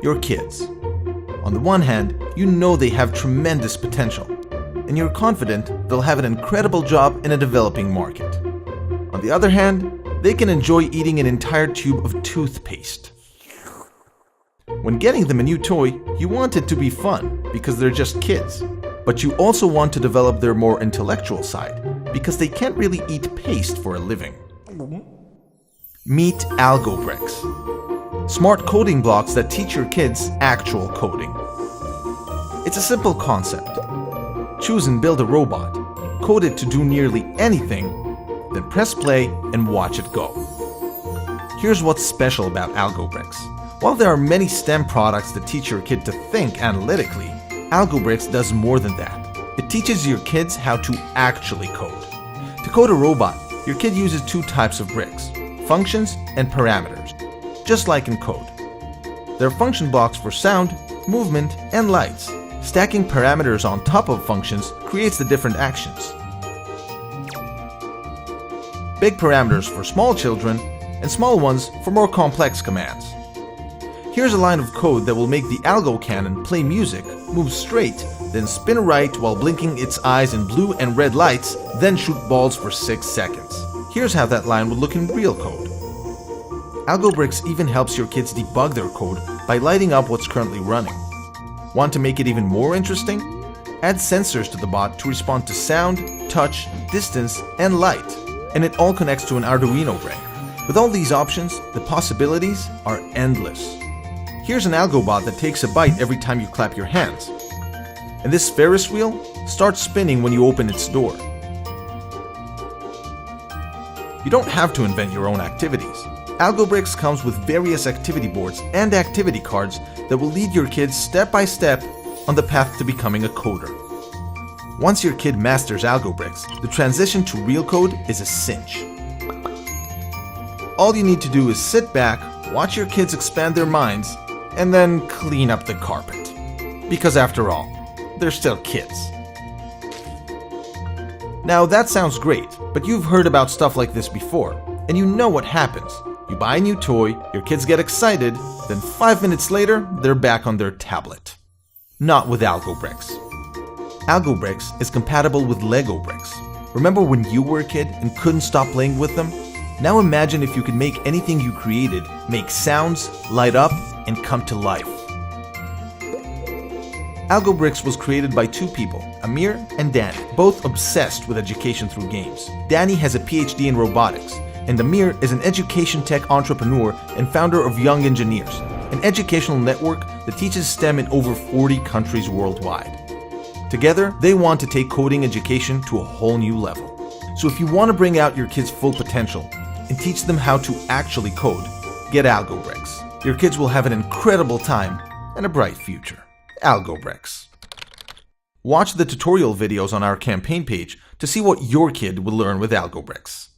Your kids. On the one hand, you know they have tremendous potential, and you're confident they'll have an incredible job in a developing market. On the other hand, they can enjoy eating an entire tube of toothpaste. When getting them a new toy, you want it to be fun because they're just kids, but you also want to develop their more intellectual side because they can't really eat paste for a living. Meet Algobrix. Smart coding blocks that teach your kids actual coding. It's a simple concept. Choose and build a robot, code it to do nearly anything, then press play and watch it go. Here's what's special about Algobrix. While there are many STEM products that teach your kid to think analytically, Algobrix does more than that. It teaches your kids how to actually code. To code a robot, your kid uses two types of bricks, functions and parameters, just like in code. There are function blocks for sound, movement, and lights. Stacking parameters on top of functions creates the different actions. Big parameters for small children, and small ones for more complex commands. Here's a line of code that will make the Algo cannon play music, move straight, then spin right while blinking its eyes in blue and red lights, then shoot balls for 6 seconds. Here's how that line would look in real code. Algobrix even helps your kids debug their code by lighting up what's currently running. Want to make it even more interesting? Add sensors to the bot to respond to sound, touch, distance, and light, and it all connects to an Arduino brain. With all these options, the possibilities are endless. Here's an Algobot that takes a bite every time you clap your hands. And this Ferris wheel starts spinning when you open its door. You don't have to invent your own activities. Algobrix comes with various activity boards and activity cards that will lead your kids step by step on the path to becoming a coder. Once your kid masters Algobrix, the transition to real code is a cinch. All you need to do is sit back, watch your kids expand their minds, and then clean up the carpet. Because after all, they're still kids. Now that sounds great, but you've heard about stuff like this before, and you know what happens. You buy a new toy, your kids get excited, then 5 minutes later, they're back on their tablet. Not with Algobrix. Algobrix is compatible with Lego bricks. Remember when you were a kid and couldn't stop playing with them? Now imagine if you could make anything you created make sounds, light up, and come to life. Algobrix was created by two people, Amir and Danny, both obsessed with education through games. Danny has a PhD in robotics, and Amir is an education tech entrepreneur and founder of Young Engineers, an educational network that teaches STEM in over 40 countries worldwide. Together, they want to take coding education to a whole new level. So if you want to bring out your kids' full potential and teach them how to actually code, get Algobrix. Your kids will have an incredible time and a bright future. Algobrix. Watch the tutorial videos on our campaign page to see what your kid will learn with Algobrix.